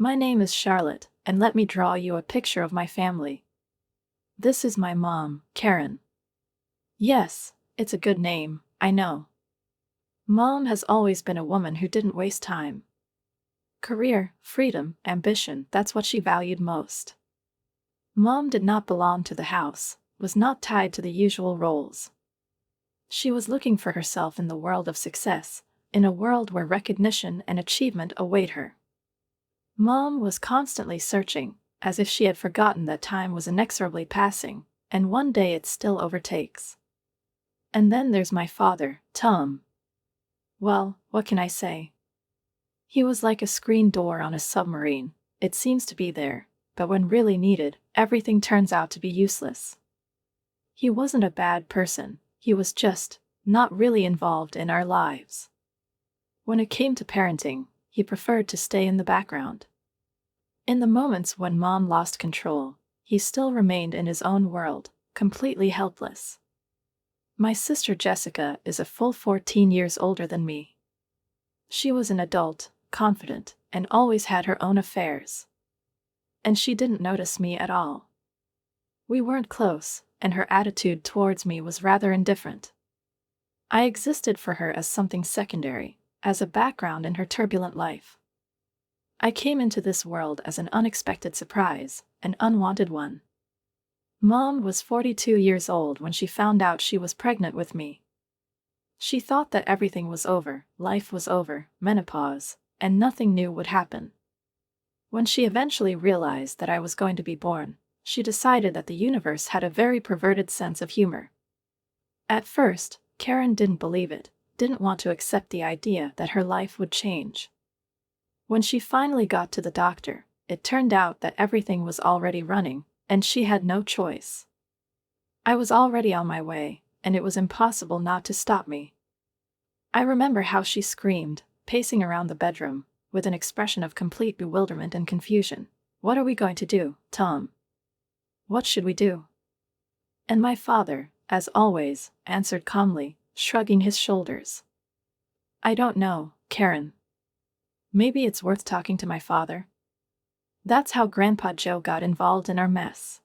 My name is Charlotte, and let me draw you a picture of my family. This is my mom, Karen. Yes, it's a good name, I know. Mom has always been a woman who didn't waste time. Career, freedom, ambition, that's what she valued most. Mom did not belong to the house, was not tied to the usual roles. She was looking for herself in the world of success, in a world where recognition and achievement await her. Mom was constantly searching, as if she had forgotten that time was inexorably passing, and one day it still overtakes. And then there's my father, Tom. Well, what can I say? He was like a screen door on a submarine. It seems to be there, but when really needed, everything turns out to be useless. He wasn't a bad person, he was just not really involved in our lives. When it came to parenting, he preferred to stay in the background. In the moments when Mom lost control, he still remained in his own world, completely helpless. My sister Jessica is a full 14 years older than me. She was an adult, confident, and always had her own affairs. And she didn't notice me at all. We weren't close, and her attitude towards me was rather indifferent. I existed for her as something secondary, as a background in her turbulent life. I came into this world as an unexpected surprise, an unwanted one. Mom was 42 years old when she found out she was pregnant with me. She thought that everything was over, life was over, menopause, and nothing new would happen. When she eventually realized that I was going to be born, she decided that the universe had a very perverted sense of humor. At first, Karen didn't believe it, didn't want to accept the idea that her life would change. When she finally got to the doctor, it turned out that everything was already running, and she had no choice. I was already on my way, and it was impossible not to stop me. I remember how she screamed, pacing around the bedroom, with an expression of complete bewilderment and confusion. "What are we going to do, Tom? What should we do?" And my father, as always, answered calmly, shrugging his shoulders. "I don't know, Karen. Maybe it's worth talking to my father." That's how Grandpa Joe got involved in our mess.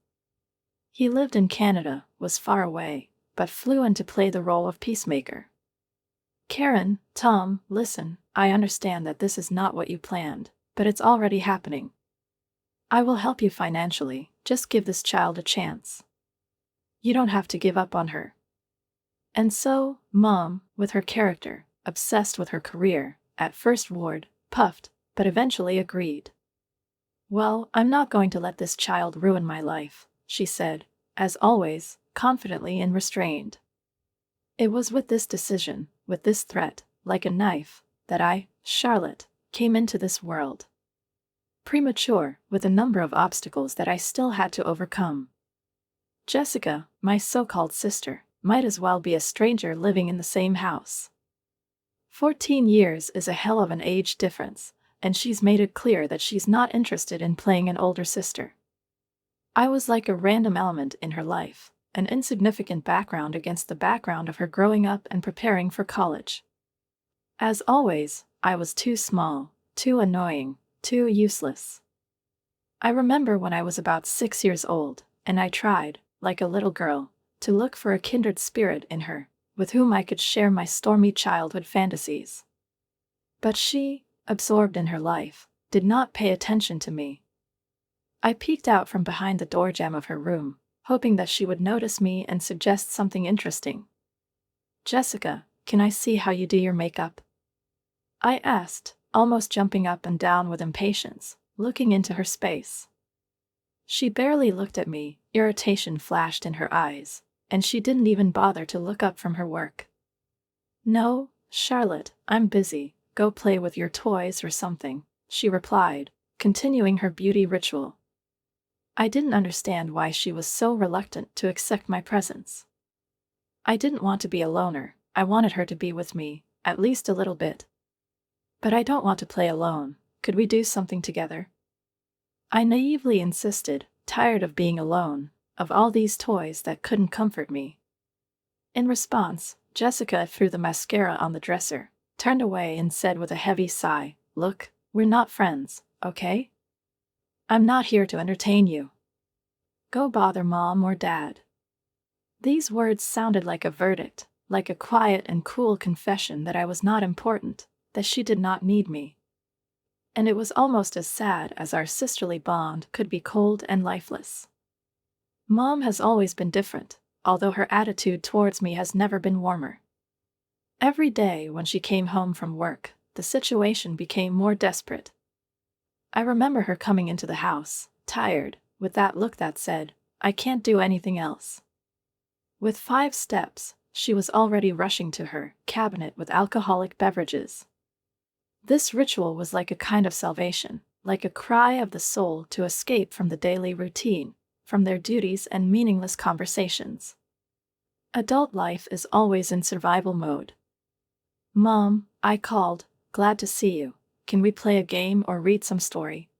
He lived in Canada, was far away, but flew in to play the role of peacemaker. "Karen, Tom, listen, I understand that this is not what you planned, but it's already happening. I will help you financially, just give this child a chance. You don't have to give up on her." And so, Mom, with her character, obsessed with her career, at first warred, puffed, but eventually agreed. "Well, I'm not going to let this child ruin my life," she said, as always, confidently and restrained. It was with this decision, with this threat, like a knife, that I, Charlotte, came into this world. Premature, with a number of obstacles that I still had to overcome. Jessica, my so-called sister, might as well be a stranger living in the same house. 14 years is a hell of an age difference, and she's made it clear that she's not interested in playing an older sister. I was like a random element in her life, an insignificant background against the background of her growing up and preparing for college. As always, I was too small, too annoying, too useless. I remember when I was about 6 years old, and I tried, like a little girl, to look for a kindred spirit in her, with whom I could share my stormy childhood fantasies. But she, absorbed in her life, did not pay attention to me. I peeked out from behind the doorjamb of her room, hoping that she would notice me and suggest something interesting. "Jessica, can I see how you do your makeup?" I asked, almost jumping up and down with impatience, looking into her space. She barely looked at me, irritation flashed in her eyes, and she didn't even bother to look up from her work. "No, Charlotte, I'm busy, go play with your toys or something," she replied, continuing her beauty ritual. I didn't understand why she was so reluctant to accept my presence. I didn't want to be a loner, I wanted her to be with me, at least a little bit. "But I don't want to play alone, could we do something together?" I naively insisted, tired of being alone, of all these toys that couldn't comfort me. In response, Jessica threw the mascara on the dresser, turned away and said with a heavy sigh, "Look, we're not friends, okay? I'm not here to entertain you. Go bother Mom or Dad. These words sounded like a verdict, like a quiet and cool confession that I was not important, that she did not need me. And it was almost as sad as our sisterly bond could be cold and lifeless. Mom has always been different, although her attitude towards me has never been warmer. Every day when she came home from work, the situation became more desperate. I remember her coming into the house, tired, with that look that said, "I can't do anything else." With 5 steps, she was already rushing to her cabinet with alcoholic beverages. This ritual was like a kind of salvation, like a cry of the soul to escape from the daily routine, from their duties and meaningless conversations. Adult life is always in survival mode. "Mom," I called, "glad to see you. Can we play a game or read some story?"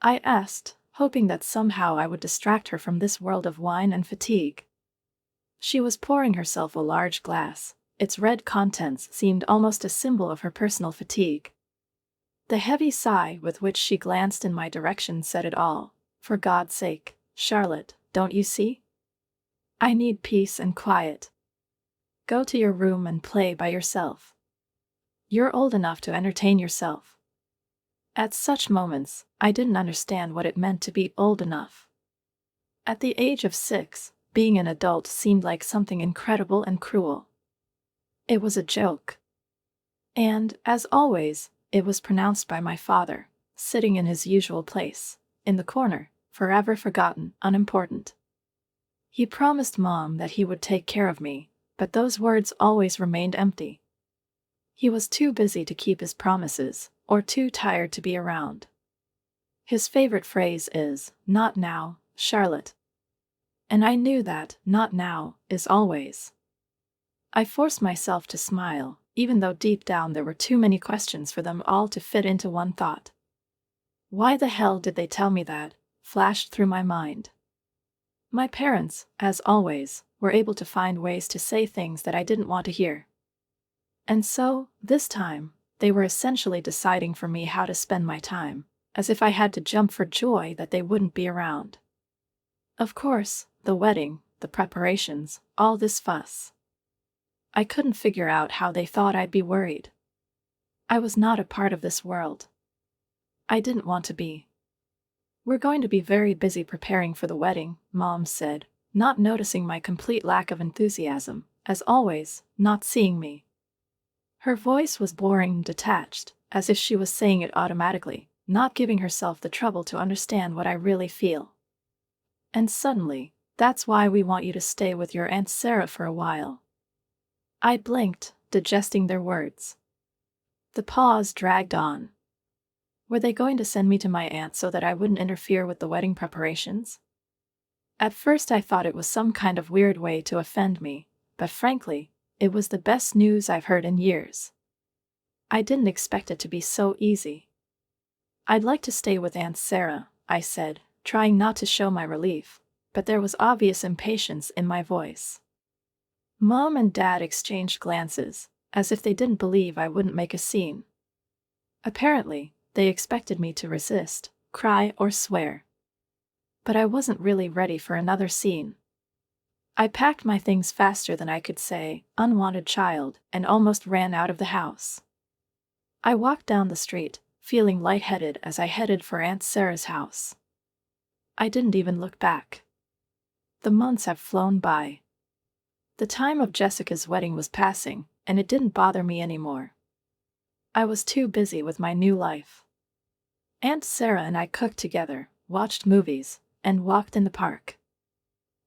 I asked, hoping that somehow I would distract her from this world of wine and fatigue. She was pouring herself a large glass. Its red contents seemed almost a symbol of her personal fatigue. The heavy sigh with which she glanced in my direction said it all. "For God's sake, Charlotte, don't you see? I need peace and quiet. Go to your room and play by yourself. You're old enough to entertain yourself." At such moments, I didn't understand what it meant to be old enough. At the age of 6, being an adult seemed like something incredible and cruel. It was a joke. And, as always, it was pronounced by my father, sitting in his usual place, in the corner, forever forgotten, unimportant. He promised Mom that he would take care of me, but those words always remained empty. He was too busy to keep his promises, or too tired to be around. His favorite phrase is, "Not now, Charlotte." And I knew that "not now" is always. I forced myself to smile, even though deep down there were too many questions for them all to fit into one thought. Why the hell did they tell me that? Flashed through my mind. My parents, as always, were able to find ways to say things that I didn't want to hear. And so, this time, they were essentially deciding for me how to spend my time, as if I had to jump for joy that they wouldn't be around. Of course, the wedding, the preparations, all this fuss. I couldn't figure out how they thought I'd be worried. I was not a part of this world. I didn't want to be. "We're going to be very busy preparing for the wedding," Mom said, not noticing my complete lack of enthusiasm, as always, not seeing me. Her voice was boring and detached, as if she was saying it automatically, not giving herself the trouble to understand what I really feel. And suddenly, "That's why we want you to stay with your Aunt Sarah for a while." I blinked, digesting their words. The pause dragged on. Were they going to send me to my aunt so that I wouldn't interfere with the wedding preparations? At first I thought it was some kind of weird way to offend me, but frankly, it was the best news I've heard in years. I didn't expect it to be so easy. "I'd like to stay with Aunt Sarah," I said, trying not to show my relief, but there was obvious impatience in my voice. Mom and Dad exchanged glances, as if they didn't believe I wouldn't make a scene. Apparently, they expected me to resist, cry, or swear. But I wasn't really ready for another scene. I packed my things faster than I could say, "unwanted child," and almost ran out of the house. I walked down the street, feeling lightheaded as I headed for Aunt Sarah's house. I didn't even look back. The months have flown by. The time of Jessica's wedding was passing, and it didn't bother me anymore. I was too busy with my new life. Aunt Sarah and I cooked together, watched movies, and walked in the park.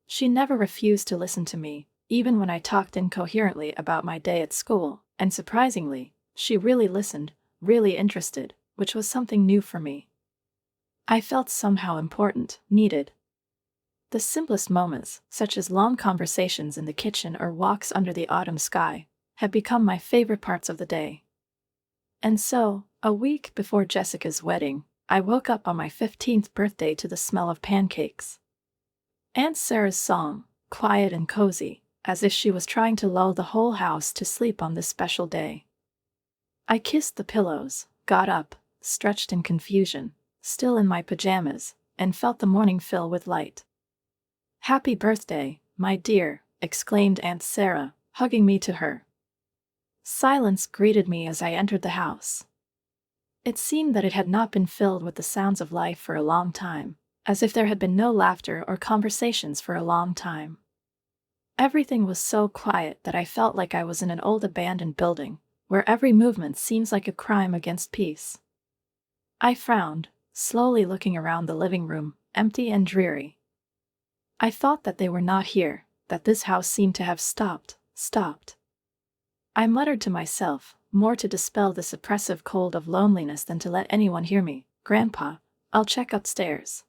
She never refused to listen to me, even when I talked incoherently about my day at school, and surprisingly, she really listened, really interested, which was something new for me. I felt somehow important, needed. The simplest moments, such as long conversations in the kitchen or walks under the autumn sky, have become my favorite parts of the day. And so, a week before Jessica's wedding, I woke up on my 15th birthday to the smell of pancakes. Aunt Sarah's song, quiet and cozy, as if she was trying to lull the whole house to sleep on this special day. I kissed the pillows, got up, stretched in confusion, still in my pajamas, and felt the morning fill with light. "Happy birthday, my dear," exclaimed Aunt Sarah, hugging me to her. Silence greeted me as I entered the house. It seemed that it had not been filled with the sounds of life for a long time, as if there had been no laughter or conversations for a long time. Everything was so quiet that I felt like I was in an old abandoned building, where every movement seems like a crime against peace. I frowned, slowly looking around the living room, empty and dreary. I thought that they were not here, that this house seemed to have stopped. I muttered to myself, more to dispel this oppressive cold of loneliness than to let anyone hear me, "Grandpa, I'll check upstairs."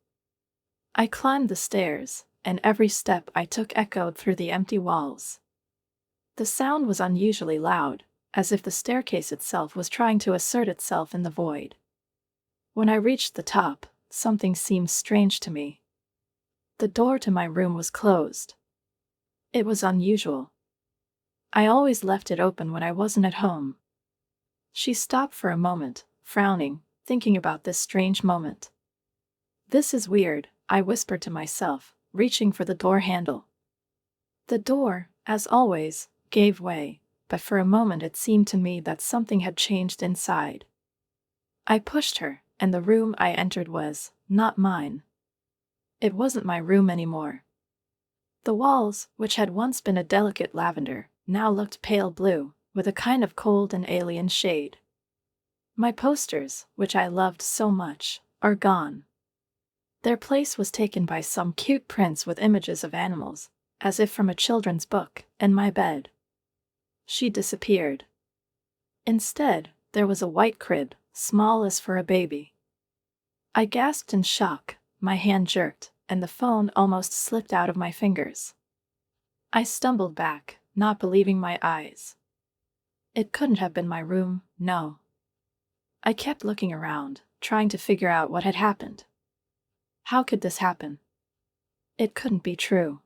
I climbed the stairs, and every step I took echoed through the empty walls. The sound was unusually loud, as if the staircase itself was trying to assert itself in the void. When I reached the top, something seemed strange to me. The door to my room was closed. It was unusual. I always left it open when I wasn't at home. She stopped for a moment, frowning, thinking about this strange moment. "This is weird," I whispered to myself, reaching for the door handle. The door, as always, gave way, but for a moment it seemed to me that something had changed inside. I pushed her, and the room I entered was not mine. It wasn't my room anymore. The walls, which had once been a delicate lavender, now looked pale blue, with a kind of cold and alien shade. My posters, which I loved so much, are gone. Their place was taken by some cute prints with images of animals, as if from a children's book, and my bed. She disappeared. Instead, there was a white crib, small as for a baby. I gasped in shock, my hand jerked, and the phone almost slipped out of my fingers. I stumbled back, not believing my eyes. It couldn't have been my room, no. I kept looking around, trying to figure out what had happened. How could this happen? It couldn't be true.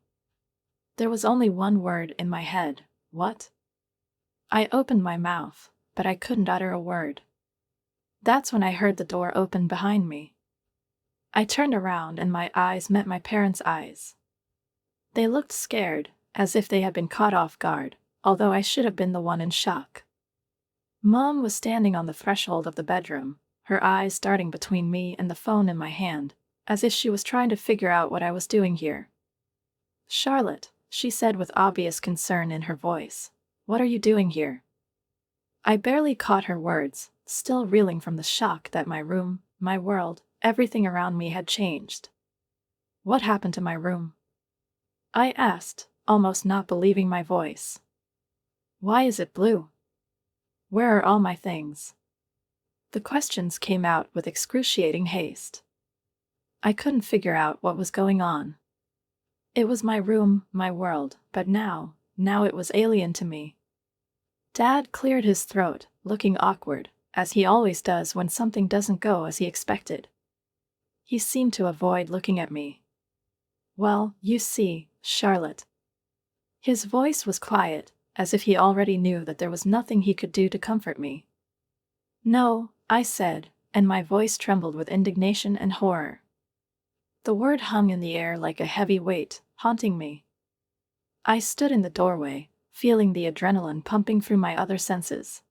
There was only one word in my head: what? I opened my mouth, but I couldn't utter a word. That's when I heard the door open behind me. I turned around and my eyes met my parents' eyes. They looked scared, as if they had been caught off guard, although I should have been the one in shock. Mom was standing on the threshold of the bedroom, her eyes darting between me and the phone in my hand, as if she was trying to figure out what I was doing here. "Charlotte," she said with obvious concern in her voice, "what are you doing here?" I barely caught her words, still reeling from the shock that my room, my world, everything around me had changed. "What happened to my room?" I asked, almost not believing my voice. "Why is it blue? Where are all my things?" The questions came out with excruciating haste. I couldn't figure out what was going on. It was my room, my world, but now it was alien to me. Dad cleared his throat, looking awkward, as he always does when something doesn't go as he expected. He seemed to avoid looking at me. "Well, you see, Charlotte." His voice was quiet, as if he already knew that there was nothing he could do to comfort me. "No," I said, and my voice trembled with indignation and horror. The word hung in the air like a heavy weight, haunting me. I stood in the doorway, feeling the adrenaline pumping through my other senses.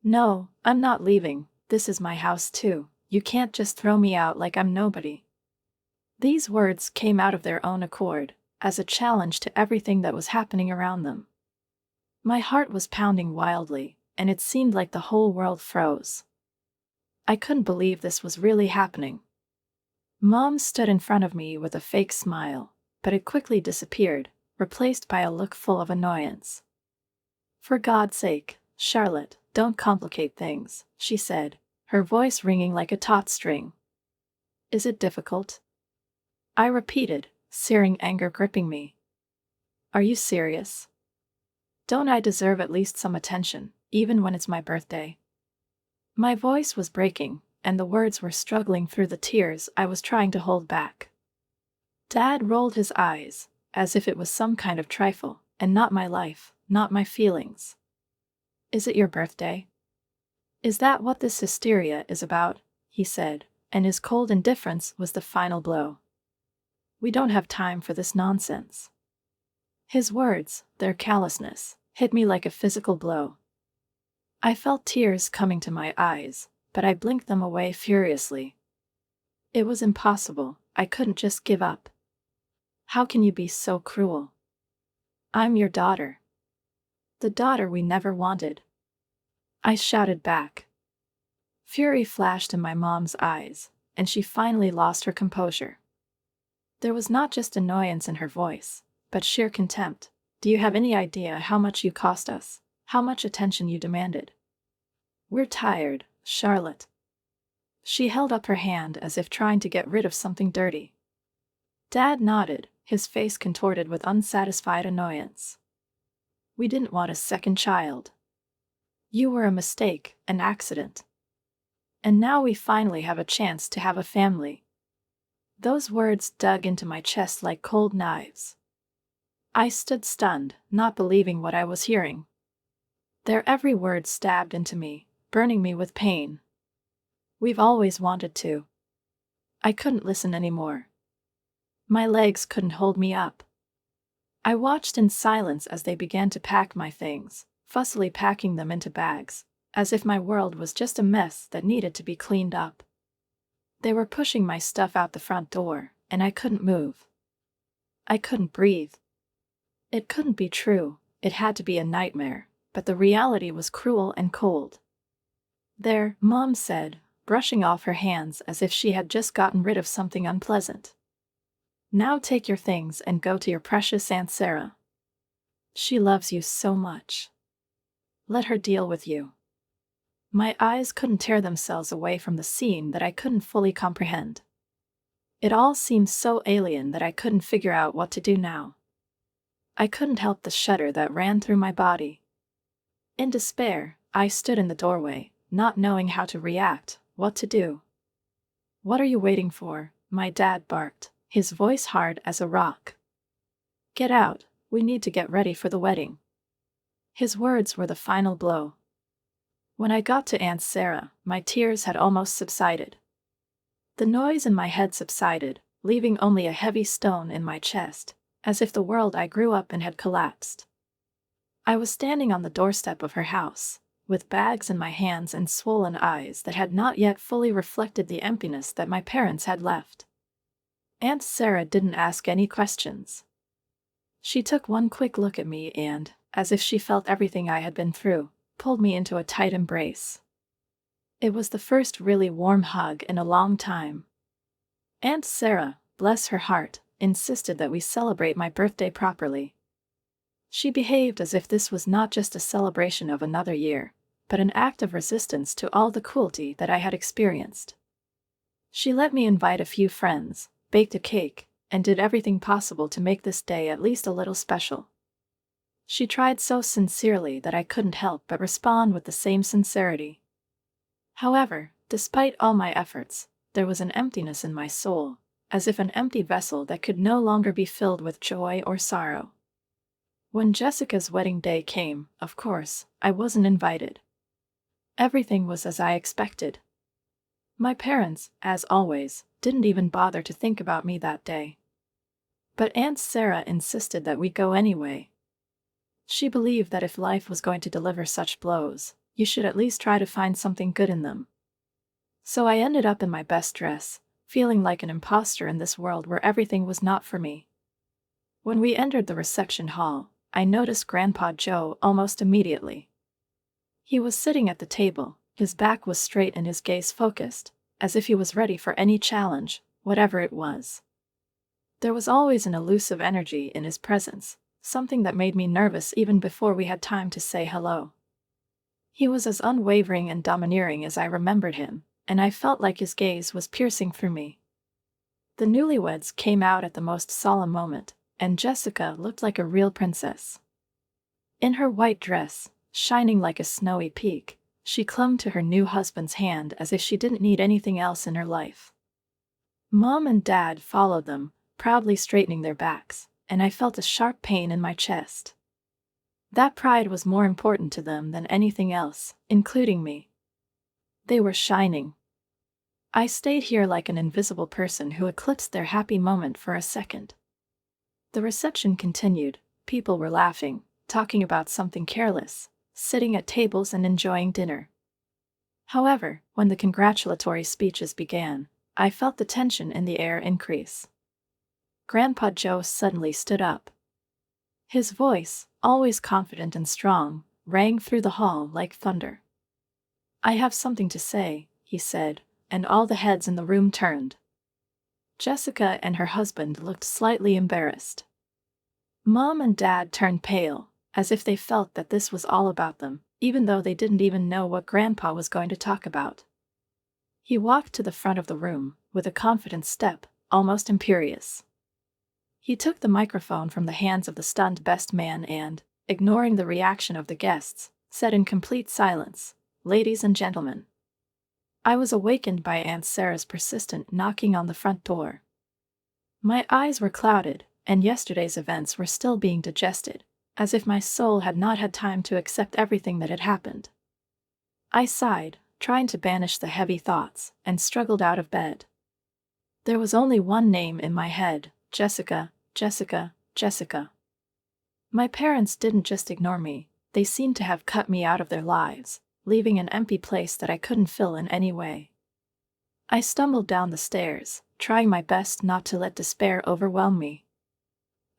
"No, I'm not leaving. This is my house too. You can't just throw me out like I'm nobody." These words came out of their own accord, as a challenge to everything that was happening around them. My heart was pounding wildly, and it seemed like the whole world froze. I couldn't believe this was really happening. Mom stood in front of me with a fake smile, but it quickly disappeared, replaced by a look full of annoyance. "For God's sake, Charlotte, don't complicate things," she said, her voice ringing like a taut string. "Is it difficult?" I repeated, searing anger gripping me. "Are you serious? Don't I deserve at least some attention, even when it's my birthday?" My voice was breaking, and the words were struggling through the tears I was trying to hold back. Dad rolled his eyes, as if it was some kind of trifle, and not my life, not my feelings. "Is it your birthday? Is that what this hysteria is about?" he said, and his cold indifference was the final blow. "We don't have time for this nonsense." His words, their callousness, hit me like a physical blow. I felt tears coming to my eyes, but I blinked them away furiously. It was impossible. I couldn't just give up. "How can you be so cruel? I'm your daughter. The daughter we never wanted," I shouted back. Fury flashed in my mom's eyes, and she finally lost her composure. There was not just annoyance in her voice, but sheer contempt. "Do you have any idea how much you cost us? How much attention you demanded? We're tired, Charlotte." She held up her hand as if trying to get rid of something dirty. Dad nodded, his face contorted with unsatisfied annoyance. "We didn't want a second child. You were a mistake, an accident. And now we finally have a chance to have a family." Those words dug into my chest like cold knives. I stood stunned, not believing what I was hearing. Their every word stabbed into me, burning me with pain. "We've always wanted to." I couldn't listen anymore. My legs couldn't hold me up. I watched in silence as they began to pack my things, fussily packing them into bags, as if my world was just a mess that needed to be cleaned up. They were pushing my stuff out the front door, and I couldn't move. I couldn't breathe. It couldn't be true, it had to be a nightmare, but the reality was cruel and cold. "There," Mom said, brushing off her hands as if she had just gotten rid of something unpleasant. "Now take your things and go to your precious Aunt Sarah. She loves you so much. Let her deal with you." My eyes couldn't tear themselves away from the scene that I couldn't fully comprehend. It all seemed so alien that I couldn't figure out what to do now. I couldn't help the shudder that ran through my body. In despair, I stood in the doorway, not knowing how to react, what to do. "What are you waiting for?" my dad barked, his voice hard as a rock. "Get out, we need to get ready for the wedding." His words were the final blow. When I got to Aunt Sarah, my tears had almost subsided. The noise in my head subsided, leaving only a heavy stone in my chest, as if the world I grew up in had collapsed. I was standing on the doorstep of her house, with bags in my hands and swollen eyes that had not yet fully reflected the emptiness that my parents had left. Aunt Sarah didn't ask any questions. She took one quick look at me and, as if she felt everything I had been through, pulled me into a tight embrace. It was the first really warm hug in a long time. Aunt Sarah, bless her heart, insisted that we celebrate my birthday properly. She behaved as if this was not just a celebration of another year, but an act of resistance to all the cruelty that I had experienced. She let me invite a few friends, baked a cake, and did everything possible to make this day at least a little special. She tried so sincerely that I couldn't help but respond with the same sincerity. However, despite all my efforts, there was an emptiness in my soul, as if an empty vessel that could no longer be filled with joy or sorrow. When Jessica's wedding day came, of course, I wasn't invited. Everything was as I expected. My parents, as always, didn't even bother to think about me that day. But Aunt Sarah insisted that we go anyway. She believed that if life was going to deliver such blows, you should at least try to find something good in them. So I ended up in my best dress, feeling like an imposter in this world where everything was not for me. When we entered the reception hall, I noticed Grandpa Joe almost immediately. He was sitting at the table, his back was straight and his gaze focused, as if he was ready for any challenge, whatever it was. There was always an elusive energy in his presence, something that made me nervous even before we had time to say hello. He was as unwavering and domineering as I remembered him, and I felt like his gaze was piercing through me. The newlyweds came out at the most solemn moment, and Jessica looked like a real princess. In her white dress, shining like a snowy peak, she clung to her new husband's hand as if she didn't need anything else in her life. Mom and Dad followed them, proudly straightening their backs, and I felt a sharp pain in my chest. That pride was more important to them than anything else, including me. They were shining. I stayed here like an invisible person who eclipsed their happy moment for a second. The reception continued. People were laughing, talking about something careless, sitting at tables and enjoying dinner. However, when the congratulatory speeches began, I felt the tension in the air increase. Grandpa Joe suddenly stood up. His voice, always confident and strong, rang through the hall like thunder. "I have something to say," he said, and all the heads in the room turned. Jessica and her husband looked slightly embarrassed. Mom and Dad turned pale, as if they felt that this was all about them, even though they didn't even know what Grandpa was going to talk about. He walked to the front of the room, with a confident step, almost imperious. He took the microphone from the hands of the stunned best man and, ignoring the reaction of the guests, said in complete silence, "Ladies and gentlemen." I was awakened by Aunt Sarah's persistent knocking on the front door. My eyes were clouded, and yesterday's events were still being digested, as if my soul had not had time to accept everything that had happened. I sighed, trying to banish the heavy thoughts, and struggled out of bed. There was only one name in my head: Jessica, Jessica, Jessica. My parents didn't just ignore me, they seemed to have cut me out of their lives, leaving an empty place that I couldn't fill in any way. I stumbled down the stairs, trying my best not to let despair overwhelm me.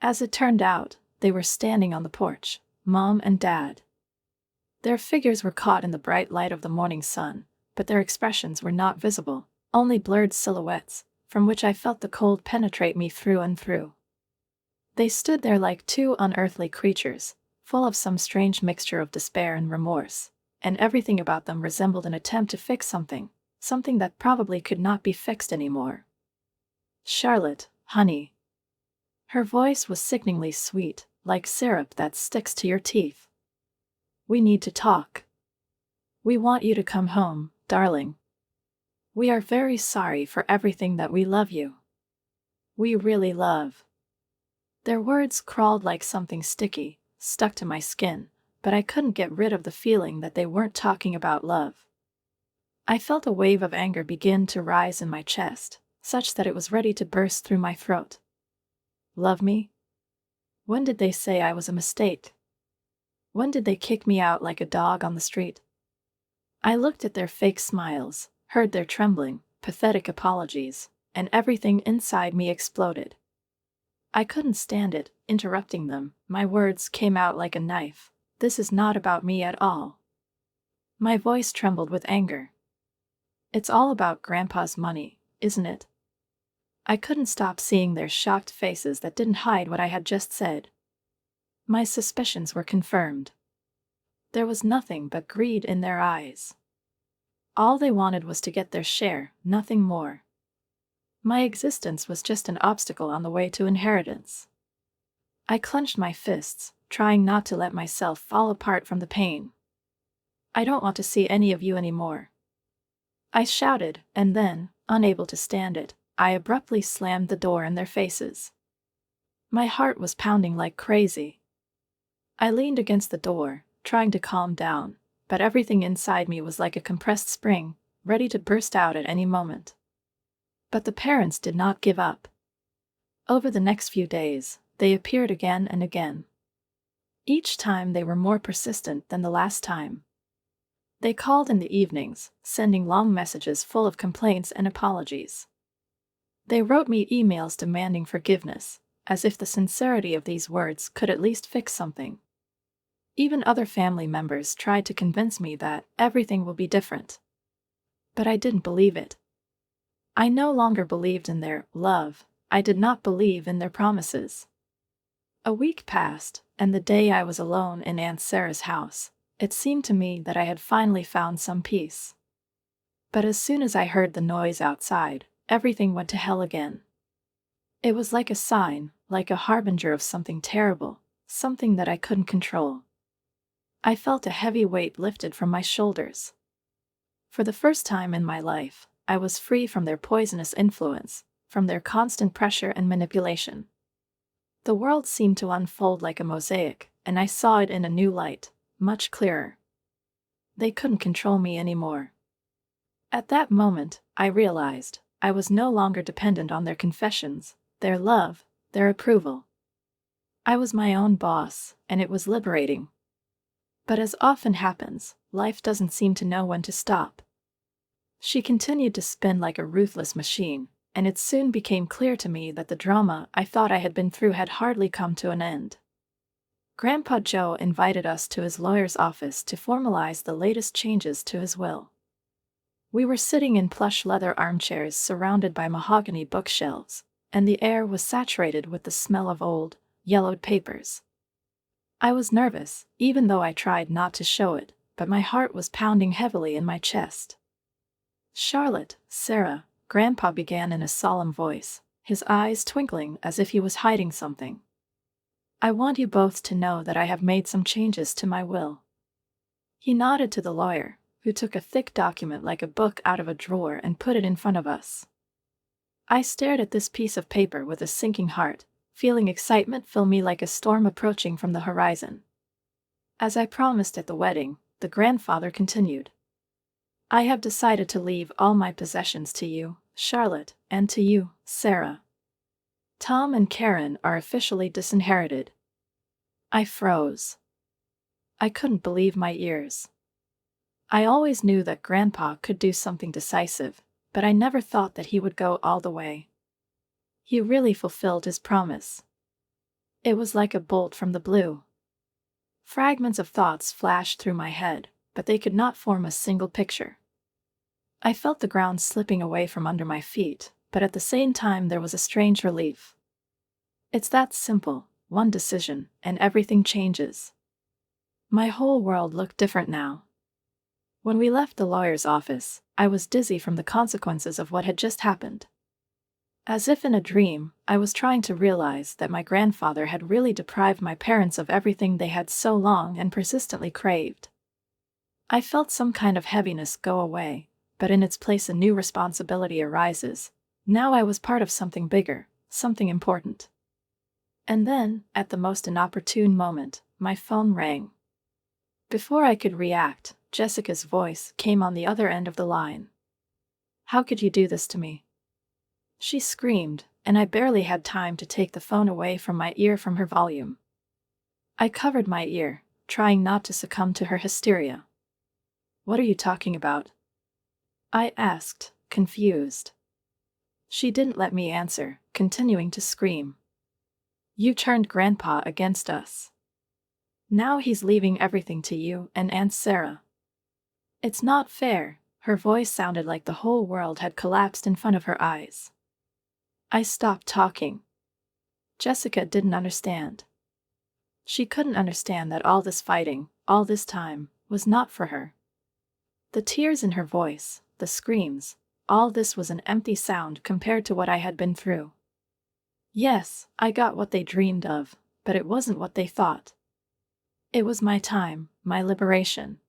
As it turned out, they were standing on the porch, Mom and Dad. Their figures were caught in the bright light of the morning sun, but their expressions were not visible, only blurred silhouettes, from which I felt the cold penetrate me through and through. They stood there like two unearthly creatures, full of some strange mixture of despair and remorse, and everything about them resembled an attempt to fix something that probably could not be fixed anymore. "Charlotte, honey." Her voice was sickeningly sweet, like syrup that sticks to your teeth. "We need to talk. We want you to come home, darling. We are very sorry for everything that we love you. We really love." Their words crawled like something sticky, stuck to my skin, but I couldn't get rid of the feeling that they weren't talking about love. I felt a wave of anger begin to rise in my chest, such that it was ready to burst through my throat. Love me? When did they say I was a mistake? When did they kick me out like a dog on the street? I looked at their fake smiles, heard their trembling, pathetic apologies, and everything inside me exploded. I couldn't stand it, interrupting them. My words came out like a knife. "This is not about me at all." My voice trembled with anger. "It's all about Grandpa's money, isn't it?" I couldn't stop seeing their shocked faces that didn't hide what I had just said. My suspicions were confirmed. There was nothing but greed in their eyes. All they wanted was to get their share, nothing more. My existence was just an obstacle on the way to inheritance. I clenched my fists, trying not to let myself fall apart from the pain. "I don't want to see any of you anymore," I shouted, and then, unable to stand it, I abruptly slammed the door in their faces. My heart was pounding like crazy. I leaned against the door, trying to calm down, but everything inside me was like a compressed spring, ready to burst out at any moment. But the parents did not give up. Over the next few days, they appeared again and again. Each time they were more persistent than the last time. They called in the evenings, sending long messages full of complaints and apologies. They wrote me emails demanding forgiveness, as if the sincerity of these words could at least fix something. Even other family members tried to convince me that everything will be different. But I didn't believe it. I no longer believed in their love. I did not believe in their promises. A week passed, and the day I was alone in Aunt Sarah's house, it seemed to me that I had finally found some peace. But as soon as I heard the noise outside, everything went to hell again. It was like a sign, like a harbinger of something terrible, something that I couldn't control. I felt a heavy weight lifted from my shoulders. For the first time in my life, I was free from their poisonous influence, from their constant pressure and manipulation. The world seemed to unfold like a mosaic, and I saw it in a new light, much clearer. They couldn't control me anymore. At that moment, I realized I was no longer dependent on their confessions, their love, their approval. I was my own boss, and it was liberating. But as often happens, life doesn't seem to know when to stop. She continued to spin like a ruthless machine, and it soon became clear to me that the drama I thought I had been through had hardly come to an end. Grandpa Joe invited us to his lawyer's office to formalize the latest changes to his will. We were sitting in plush leather armchairs surrounded by mahogany bookshelves, and the air was saturated with the smell of old, yellowed papers. I was nervous, even though I tried not to show it, but my heart was pounding heavily in my chest. "Charlotte, Sarah," Grandpa began in a solemn voice, his eyes twinkling as if he was hiding something. "I want you both to know that I have made some changes to my will." He nodded to the lawyer, who took a thick document like a book out of a drawer and put it in front of us. I stared at this piece of paper with a sinking heart, feeling excitement fill me like a storm approaching from the horizon. As I promised at the wedding, the grandfather continued. "I have decided to leave all my possessions to you, Charlotte, and to you, Sarah. Tom and Karen are officially disinherited." I froze. I couldn't believe my ears. I always knew that Grandpa could do something decisive, but I never thought that he would go all the way. He really fulfilled his promise. It was like a bolt from the blue. Fragments of thoughts flashed through my head, but they could not form a single picture. I felt the ground slipping away from under my feet, but at the same time there was a strange relief. It's that simple, one decision, and everything changes. My whole world looked different now. When we left the lawyer's office, I was dizzy from the consequences of what had just happened. As if in a dream, I was trying to realize that my grandfather had really deprived my parents of everything they had so long and persistently craved. I felt some kind of heaviness go away, but in its place a new responsibility arises. Now I was part of something bigger, something important. And then, at the most inopportune moment, my phone rang. Before I could react, Jessica's voice came on the other end of the line. "How could you do this to me?" She screamed, and I barely had time to take the phone away from my ear from her volume. I covered my ear, trying not to succumb to her hysteria. "What are you talking about?" I asked, confused. She didn't let me answer, continuing to scream. "You turned Grandpa against us. Now he's leaving everything to you and Aunt Sarah. It's not fair." Her voice sounded like the whole world had collapsed in front of her eyes. I stopped talking. Jessica didn't understand. She couldn't understand that all this fighting, all this time, was not for her. The tears in her voice, the screams, all this was an empty sound compared to what I had been through. Yes, I got what they dreamed of, but it wasn't what they thought. It was my time, my liberation.